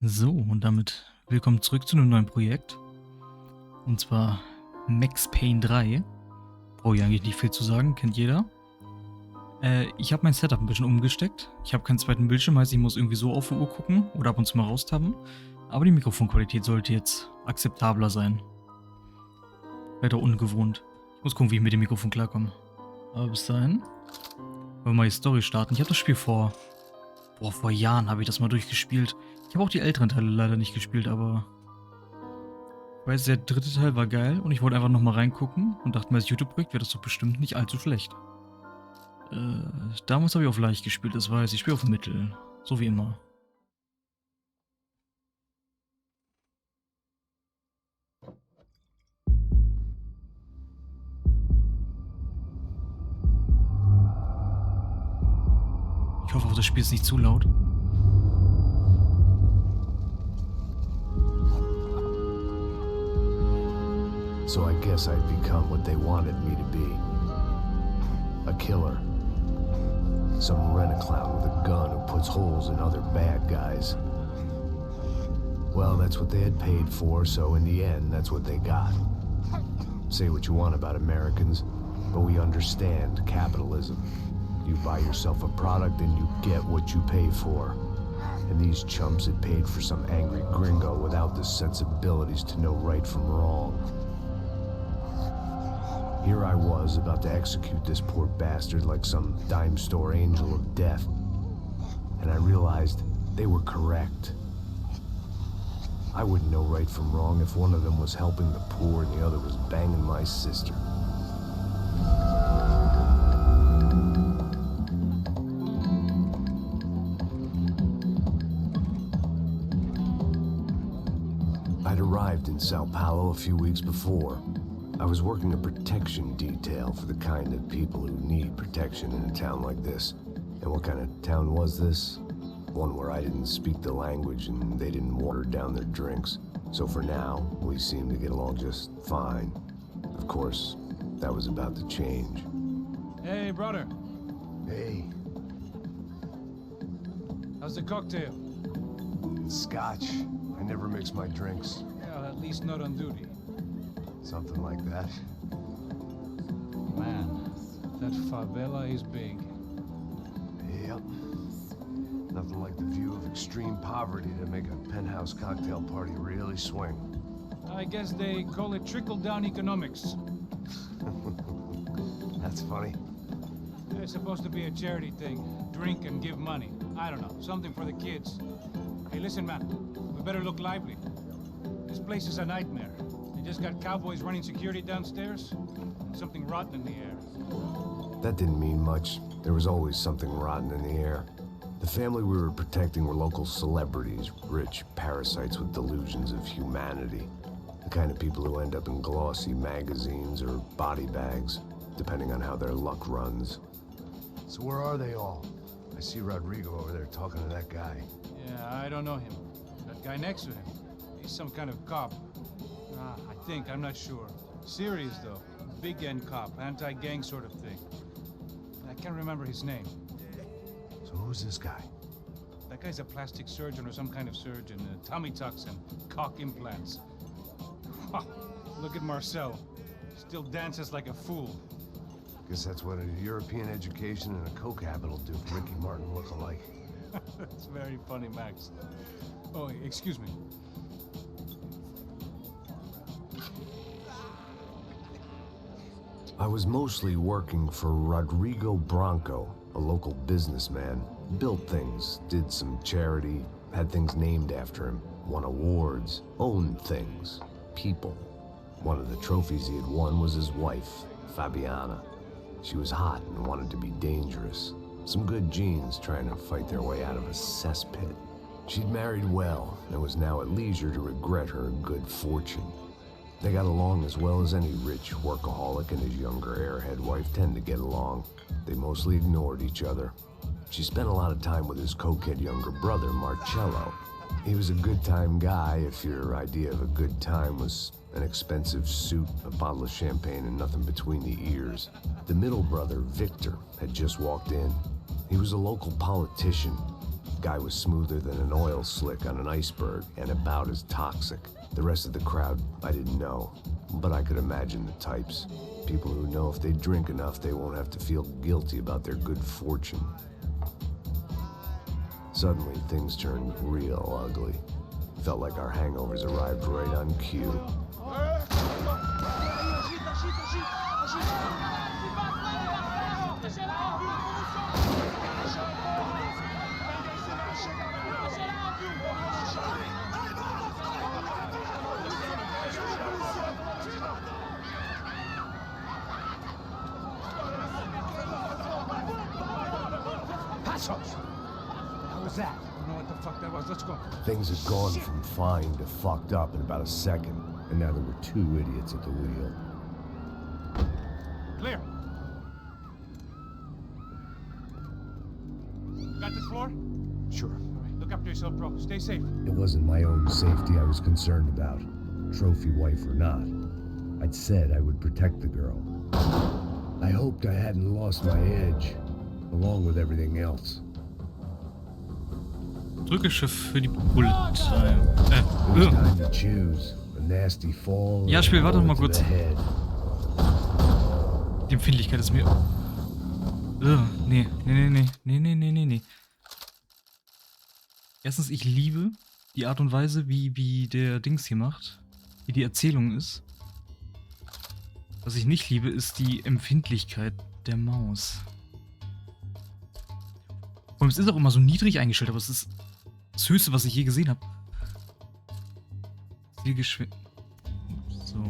So, und damit willkommen zurück zu einem neuen Projekt. Und zwar Max Payne 3. Brauche ich eigentlich nicht viel zu sagen, kennt jeder. Ich habe mein Setup ein bisschen umgesteckt. Ich habe keinen zweiten Bildschirm, heißt ich muss irgendwie so auf die Uhr gucken oder ab und zu mal raustappen. Aber die Mikrofonqualität sollte jetzt akzeptabler sein. Weiter ungewohnt. Ich muss gucken, wie ich mit dem Mikrofon klarkomme. Aber bis dahin wollen wir mal die Story starten. Ich habe das Spiel vor Jahren habe ich das mal durchgespielt. Ich habe auch die älteren Teile leider nicht gespielt, aber ich weiß, der dritte Teil war geil und ich wollte einfach nochmal reingucken und dachte mir, als YouTube-Projekt wäre das doch bestimmt nicht allzu schlecht. Damals habe ich auf leicht gespielt, das weiß ich. Ich spiele auf Mittel. So wie immer. Ich hoffe auch, das Spiel ist nicht zu laut. So I guess I'd become what they wanted me to be. A killer. Some rent-a-clown with a gun who puts holes in other bad guys. Well, that's what they had paid for, so in the end, that's what they got. Say what you want about Americans, but we understand capitalism. You buy yourself a product and you get what you pay for. And these chumps had paid for some angry gringo without the sensibilities to know right from wrong. Here I was, about to execute this poor bastard like some dime store angel of death. And I realized they were correct. I wouldn't know right from wrong if one of them was helping the poor and the other was banging my sister. I'd arrived in Sao Paulo a few weeks before. I was working a protection detail for the kind of people who need protection in a town like this. And what kind of town was this? One where I didn't speak the language and they didn't water down their drinks. So for now, we seemed to get along just fine. Of course, that was about to change. Hey, brother. Hey, How's the cocktail? it's scotch. I never mix my drinks. Well, at least not on duty. Something like that. Man, that favela is big. Yep. Nothing like the view of extreme poverty to make a penthouse cocktail party really swing. I guess they call it trickle-down economics. That's funny. It's supposed to be a charity thing. Drink and give money. I don't know, something for the kids. Hey, listen, man. We better look lively. This place is a nightmare. They just got cowboys running security downstairs, and something rotten in the air. That didn't mean much. There was always something rotten in the air. The family we were protecting were local celebrities, rich parasites with delusions of humanity. The kind of people who end up in glossy magazines or body bags, depending on how their luck runs. So where are they all? I see Rodrigo over there talking to that guy. Yeah, I don't know him. That guy next to him, he's some kind of cop. I think, I'm not sure. Serious, though. Big N cop, anti-gang sort of thing. I can't remember his name. So who's this guy? That guy's a plastic surgeon or some kind of surgeon. Tummy tucks and cock implants. Look at Marcel. Still dances like a fool. Guess that's what a European education and a coke habit will do for Ricky Martin look-alike. That's very funny, Max. Oh, excuse me. I was mostly working for Rodrigo Branco, a local businessman. Built things, did some charity, had things named after him, won awards, owned things, people. One of the trophies he had won was his wife, Fabiana. She was hot and wanted to be dangerous. Some good genes trying to fight their way out of a cesspit. She'd married well and was now at leisure to regret her good fortune. They got along as well as any rich workaholic and his younger airhead wife tend to get along. They mostly ignored each other. She spent a lot of time with his cokehead younger brother, Marcello. He was a good-time guy if your idea of a good time was an expensive suit, a bottle of champagne, and nothing between the ears. The middle brother, Victor, had just walked in. He was a local politician. Guy was smoother than an oil slick on an iceberg and about as toxic. The rest of the crowd, I didn't know, but I could imagine the types. People who know if they drink enough, they won't have to feel guilty about their good fortune. Suddenly, things turned real ugly. Felt like our hangovers arrived right on cue. How was that? I don't know what the fuck that was. Let's go. Things had gone from fine to fucked up in about a second, and now there were two idiots at the wheel. Clear. Got this floor? Sure. All right, look after yourself, bro. Stay safe. It wasn't my own safety I was concerned about, trophy wife or not. I'd said I would protect the girl. I hoped I hadn't lost my edge, along with everything else. Drücke Schiff für die Polizei. It was time to choose. A nasty fall. Ja, Spiel, warte doch mal kurz. to the head. Die Empfindlichkeit ist mir... Nee. Erstens, ich liebe die Art und Weise, wie der Dings hier macht. Wie die Erzählung ist. Was ich nicht liebe, ist die Empfindlichkeit der Maus. Und es ist auch immer so niedrig eingestellt, aber es ist das Höchste, was ich je gesehen habe. Zielgeschwindigkeit. So.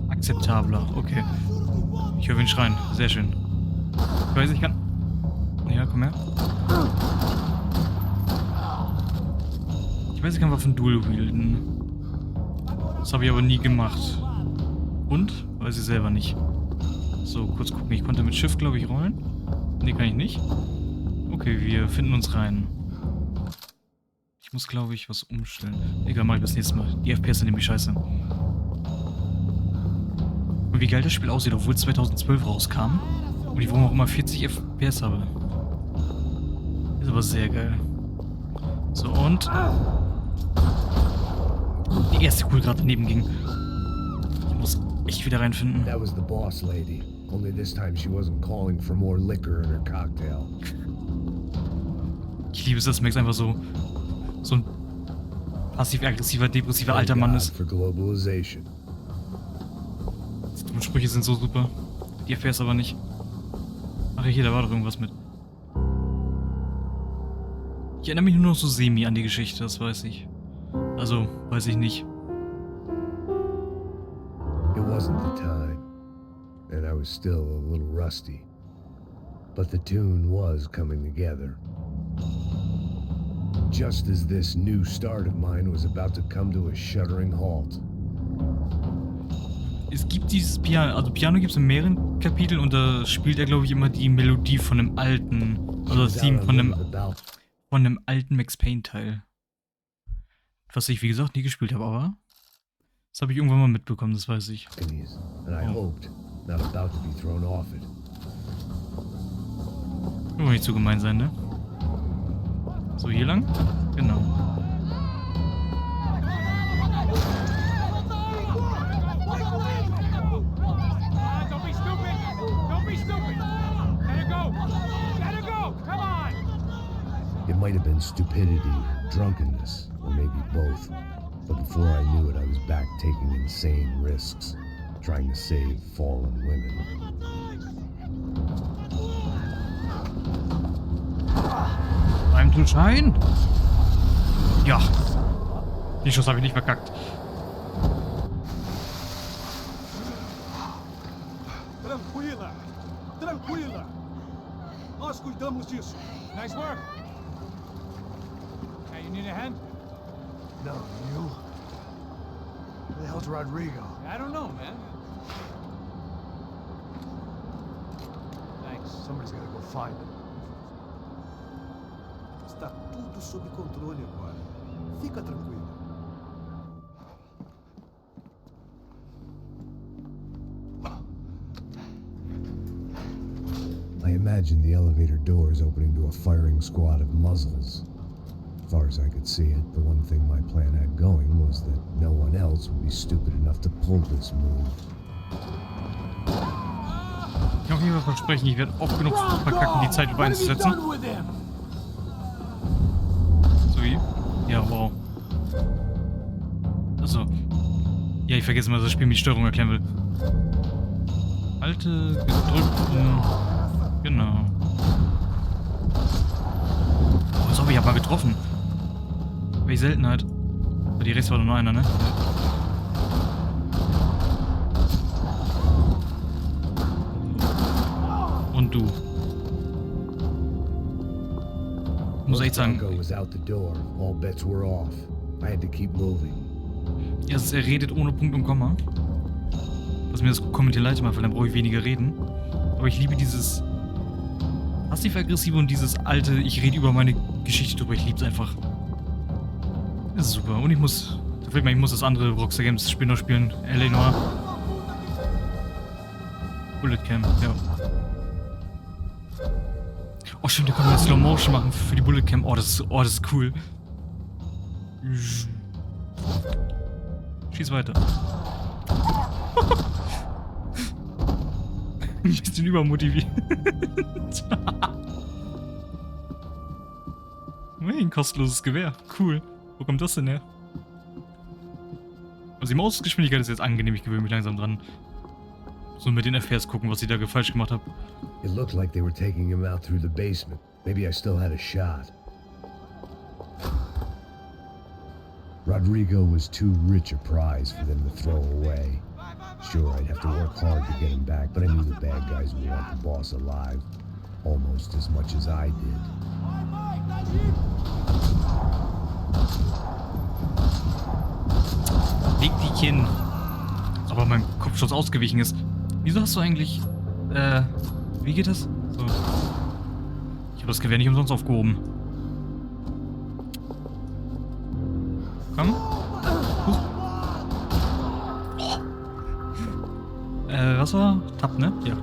Akzeptabler, okay. Ich höre ihn schreien, sehr schön. Ich weiß, ich kann... Ja, komm her. Ich weiß, ich kann Waffen dual wielden. Das habe ich aber nie gemacht. Und? Weiß ich selber nicht. So, kurz gucken. Ich konnte mit Schiff, glaube ich, rollen. Ne, kann ich nicht. Okay, wir finden uns rein. Ich muss, glaube ich, was umstellen. Egal, mach ich das nächste Mal. Die FPS sind nämlich scheiße. Und wie geil das Spiel aussieht, obwohl es 2012 rauskam. Und ich warum auch immer 40 FPS habe. Ist aber sehr geil. So, und... Die erste Kugel gerade daneben ging. Ich muss echt wieder reinfinden. That was the boss lady. Only this time she wasn't calling for more liquor in her cocktail. Ich liebe es, dass Max einfach so ein passiv-aggressiver, depressiver alter Mann ist. For globalization. Die dummen Sprüche sind so super. Die erfährst aber nicht. Ach ja, hier, da war doch irgendwas mit. Ich erinnere mich nur noch so semi an die Geschichte, das weiß ich. Also, weiß ich nicht. It wasn't the time, and I was still a little rusty. But the tune was coming together. Just as this new start of mine was about to come to a shuddering halt. Es gibt dieses Piano, also Piano gibt es in mehreren Kapiteln und da spielt er, glaube ich, immer die Melodie von einem alten, also das Theme von einem alten Max Payne Teil. Was ich, wie gesagt, nie gespielt habe, aber das habe ich irgendwann mal mitbekommen, das weiß ich. Nur nicht zu gemein sein, ne? So, hier lang? Genau. It might have been stupidity, drunkenness, or maybe both. But before I knew it, I was back taking insane risks, trying to save fallen women. Time to shine? Ja. Den Schuss habe ich nicht verkackt. Tranquila. Tranquila. Nós cuidamos disso. Nice work. Hey, you need a hand? No, you? Who the hell's Rodrigo? I don't know, man. Thanks. Somebody's gotta go find him. Está tudo sob controle agora. Fica tranquilo. imagined the elevator doors opening to a firing squad of muzzles. As far as I could see it, the one thing my plan had going was that no one else would be stupid enough to pull this move. Ich kann auf jeden Fall versprechen, ich werde oft genug verkacken, die Zeit über einzusetzen. So wie? Ja, wow. Also. Ja, ich vergesse mal, dass das Spiel mir die Steuerung erklären will. Halte, gedrückt. Genau. Oh, so, ich hab mal getroffen. Welche Seltenheit. Bei die rechts war nur einer, ne? Und du. Muss echt sagen. Ja, er redet ohne Punkt und Komma. Was mir das Kommentier leid macht, weil dann brauche ich weniger reden. Aber ich liebe dieses passiv-aggressive und dieses alte, ich rede über meine Geschichte drüber, ich liebe es einfach. Das ist super. Und ich muss das andere Rockstar Games Spiel noch spielen. LA Noir. Bullet Camp, ja. Oh stimmt, da kann man Slow Motion machen für die Bullet Camp. Oh, das ist cool. Schieß weiter. Ein bisschen übermotiviert. Hey, ein kostenloses Gewehr. Cool. Wo kommt das denn her? Also die Mausgeschwindigkeit ist jetzt angenehm. Ich gewöhne mich langsam dran. So mit den FPS gucken, was ich da falsch gemacht habe. It looked like they were taking him out through the basement. Maybe I still had a shot. Rodrigo was too rich a prize for them to throw away. Sure, I'd have to work hard to get him back, but I knew the bad guys would want the boss alive. Almost as much as I did. Leg dich hin. Aber mein Kopfschuss ausgewichen ist. Wieso hast du eigentlich... wie geht das? So. Ich habe das Gewehr nicht umsonst aufgehoben. Komm. Was war? Tab, ne? Ja.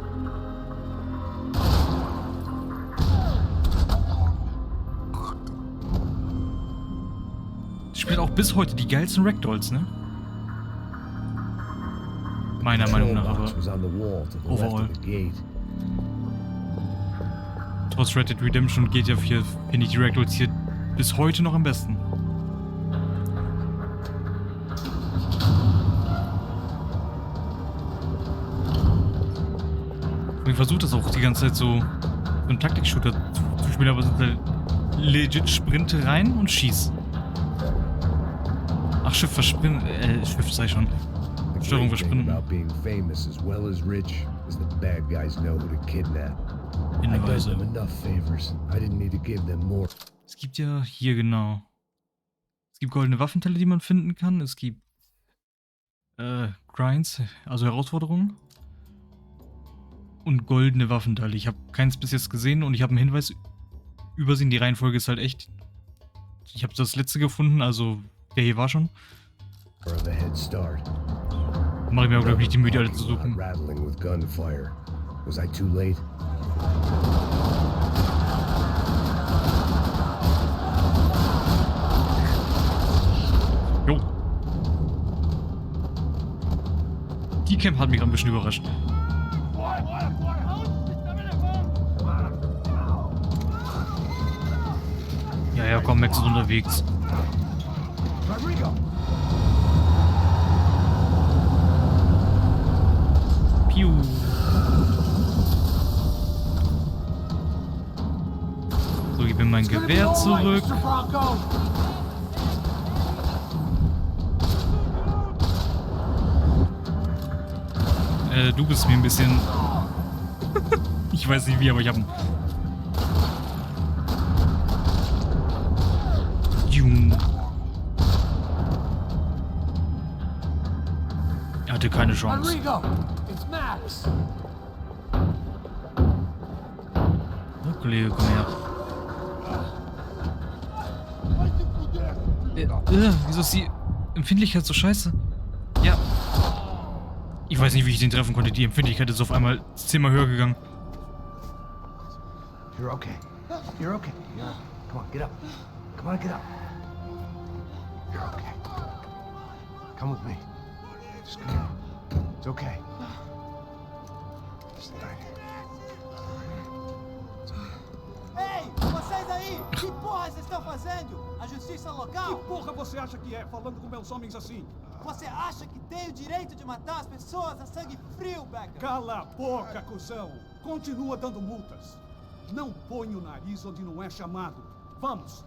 Spielt auch bis heute die geilsten Ragdolls, ne? Meiner Meinung nach, aber overall. Trotz Red Dead Redemption und GTA 4 finde ich die Ragdolls hier bis heute noch am besten. Und ich versuche das auch die ganze Zeit so einen Taktik-Shooter zu spielen, aber es sind halt legit Sprinte rein und schieß. Ach, Schiff versprinten. Schiff sei schon. Steuerung versprinten. Hinweise. Es gibt ja hier genau. Es gibt goldene Waffenteile, die man finden kann. Es gibt Grinds, also Herausforderungen. Und goldene Waffenteile. Ich habe keins bis jetzt gesehen und ich habe einen Hinweis übersehen. Die Reihenfolge ist halt echt. Ich habe das letzte gefunden, also der hier war schon. Mache ich mir aber, glaube ich, nicht die Mühe, alle zu suchen. Jo. Die Camp hat mich ein bisschen überrascht. Ja, komm, Max ist unterwegs. Piu. So, gib mir mein Gewehr zurück. Du bist mir ein bisschen... Ich weiß nicht wie, aber ich hab... Er hatte keine Chance. So, Kollege, komm her. Wieso ist die Empfindlichkeit so scheiße? Ja. Ich weiß nicht, wie ich den treffen konnte. Die Empfindlichkeit ist auf einmal 10-mal höher gegangen. You're okay. You're okay. Come on, get up. Come on, get up. You're okay. Come with me. Just come on. It's okay. Just lay right here. Ei, vocês aí! Que porra vocês estão fazendo? A justiça local? Que porra você acha que é, falando com meus homens assim? Você acha que tem o direito de matar as pessoas a sangue frio, Becker? Cala a boca, cuzão! Continua dando multas. Não põe o nariz onde não é chamado. Vamos!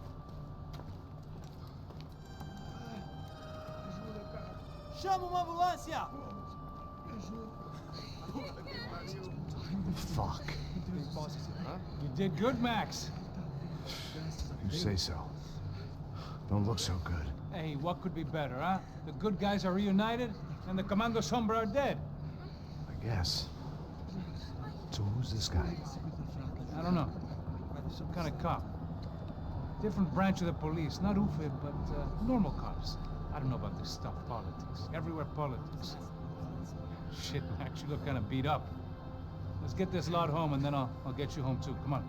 Chama uma ambulância! Fuck. You did good, Max. You say so. Don't look so good. Hey, what could be better, huh? The good guys are reunited, and the Commando Sombra are dead. I guess. So who's this guy? I don't know. Some kind of cop. Different branch of the police. Not UFIB, but normal cops. I don't know about this stuff, politics. Everywhere politics. Shit, Max, you look kind of beat up. Let's get this lot home, and then I'll get you home, too. Come on.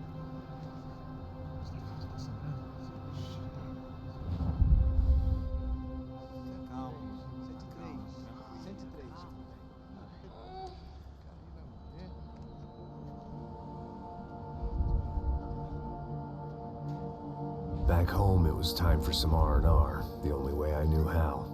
Calma. 103. Back home, it was time for some R&R, the only way I knew how.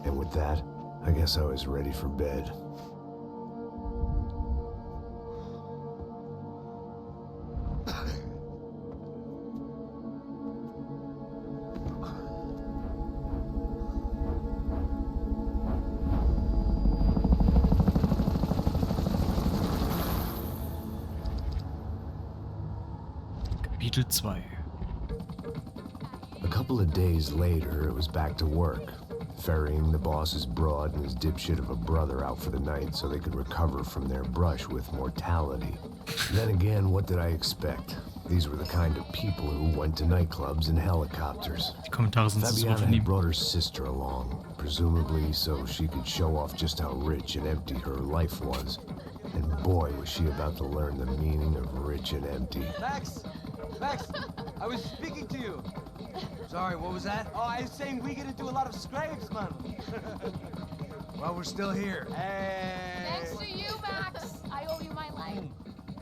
And with that, I guess I was ready for bed. Kapitel 2. A couple of days later, it was back to work, ferrying the boss's broad and his dipshit of a brother out for the night so they could recover from their brush with mortality. Then again, what did I expect? These were the kind of people who went to nightclubs in helicopters. Die Kommentare sind so Fabiana von had ihm. brought her sister along, presumably so she could show off just how rich and empty her life was. And boy, was she about to learn the meaning of rich and empty. Max! Max! I was speaking to you! Sorry, what was that? Oh, I was saying we get to do a lot of scrapes, man. Well, we're still here. Hey! Thanks to you, Max. I owe you my life.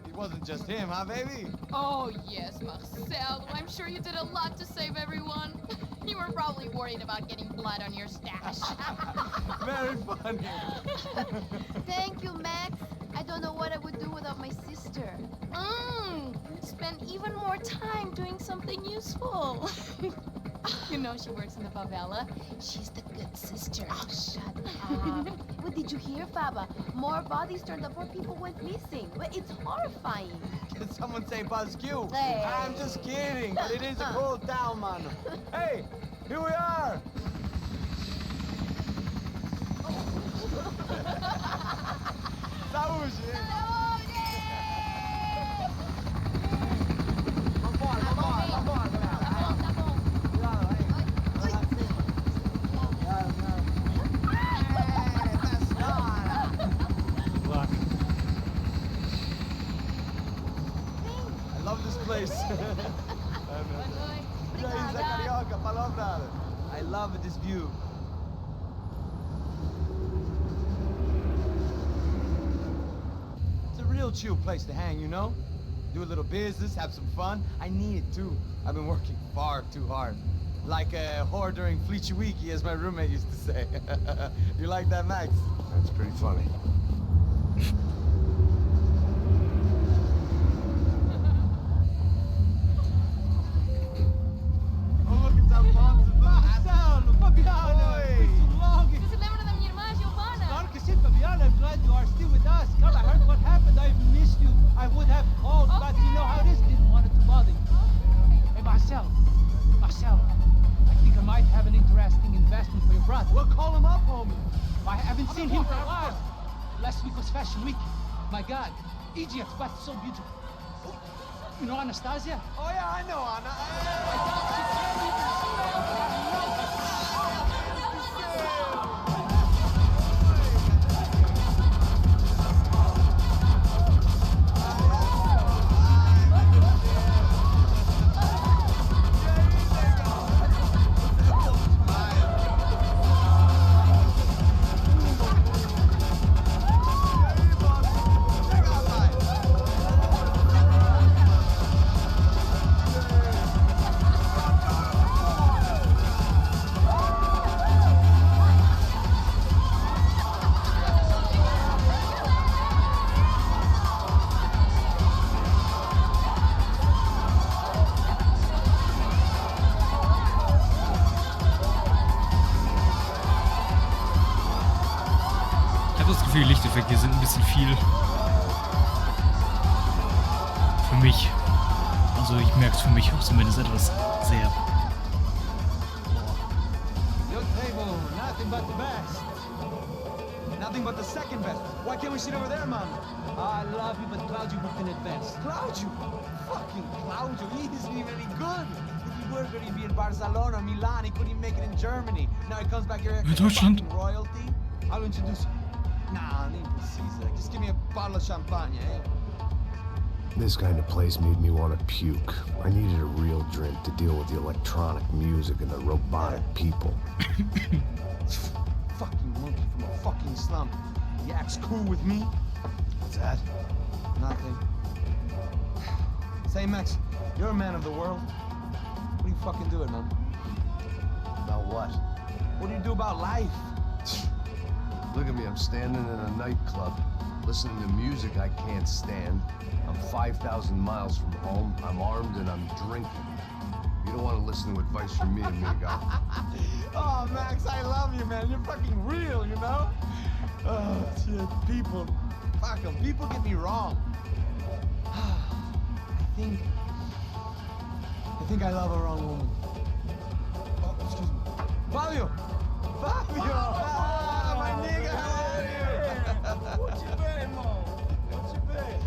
It wasn't just him, huh, baby? Oh, yes, Marcel. I'm sure you did a lot to save everyone. You were probably worried about getting blood on your stash. Very funny. Thank you, Max. I don't know what I would do without my sister. Spend even more time doing something useful. You know she works in the favela. She's the good sister. Oh, shut up. What did you hear, Faba? More bodies turned up where people went missing. Well, it's horrifying. Did someone say Buzz Q? Hey. I'm just kidding, but it is a cool town, man. Hey, here we are. Saúde! Vambora, vambora, vambora, galera. Tá bom. Cuidado aí. Luck. I love this place. E aí, Zé Carioca, falou, brother. I love this view. It's a real chill place to hang, you know? Do a little business, have some fun. I need it too. I've been working far too hard. Like a whore during Fleechy Weeky, as my roommate used to say. You like that, Max? That's pretty funny. Oh, look, it's Alfonso. Marcelo, Fabiana! Oi. It's too long! Você se lembra da minha irmã, Giovanna? Claro que sim, Fabiana. I'm glad you are still with us. Come, I heard what happened. I've missed you. I would have called, but you know how it is. Didn't want it to bother you. Hey, Marcelo. Marcelo, seen him for a while. Last week was Fashion Week. My God, Egypt, but so beautiful. You know Anastasia? Oh yeah, I know Anna. Die Lichteffekte sind ein bisschen viel für mich. Also ich merke es für mich auch zumindest etwas sehr. Your table, nothing but the best. Nothing but the second best. Why can't we sit over there, man? I love you, but Claudio booked in advance. Claudio? Fucking Claudio, he isn't even any good. If he were good, he'd be in Barcelona, Milan, he couldn't even make it in Germany. Now he comes back here In Deutschland. fucking royalty. I'll introduce you. Nah, need precisa. Just give me a bottle of champagne, eh? This kind of place made me want to puke. I needed a real drink to deal with the electronic music and the robotic people. Fucking monkey from a fucking slum. He acts cool with me. What's that? Nothing. Say, Max, you're a man of the world. What do you fucking do it, man? About what? What do you do about life? Look at me, I'm standing in a nightclub, listening to music I can't stand. I'm 5,000 miles from home, I'm armed and I'm drinking. You don't want to listen to advice from me, amigo. Oh, Max, I love you, man. You're fucking real, you know? Oh, shit, people. Fuck 'em. People get me wrong. I think I love a wrong woman. Oh, excuse me. Fabio! Fabio! Ah, my nigga, how are you? What you been, Mo? What you been?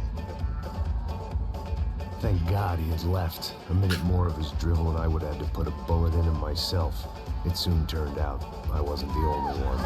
Thank God he had left. A minute more of his drivel and I would have had to put a bullet in him myself. It soon turned out I wasn't the only one.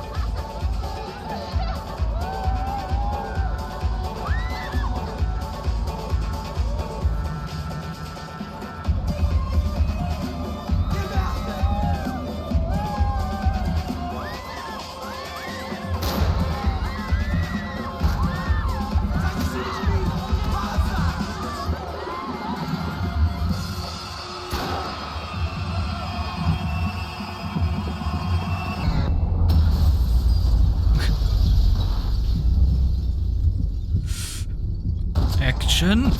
Action.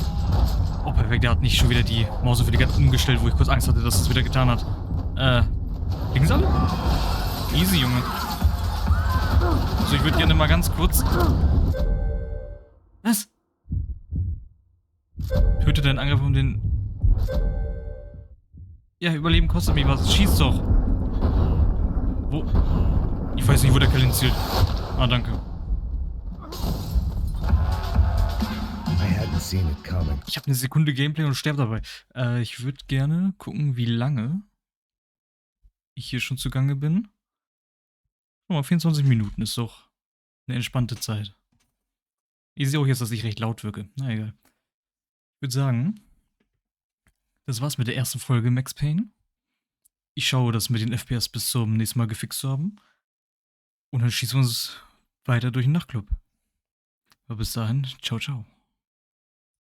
Oh, perfekt. Der hat nicht schon wieder die Maus für die ganze umgestellt, wo ich kurz Angst hatte, dass es wieder getan hat. Liegen sie alle? Easy, Junge. So, ich würde gerne mal ganz kurz... Was? Töte deinen Angriff um den... Ja, Überleben kostet mich was. Schieß doch. Wo? Ich weiß nicht, wo der Kerl hinzielt. Ah, danke. Ich habe eine Sekunde Gameplay und sterbe dabei. Ich würde gerne gucken, wie lange ich hier schon zugange bin. Guck mal, 24 Minuten ist doch eine entspannte Zeit. Ich sehe auch jetzt, dass ich recht laut wirke. Na egal. Ich würde sagen, das war's mit der ersten Folge Max Payne. Ich schaue, das mit den FPS bis zum nächsten Mal gefixt zu haben. Und dann schießen wir uns weiter durch den Nachtclub. Aber bis dahin, ciao, ciao.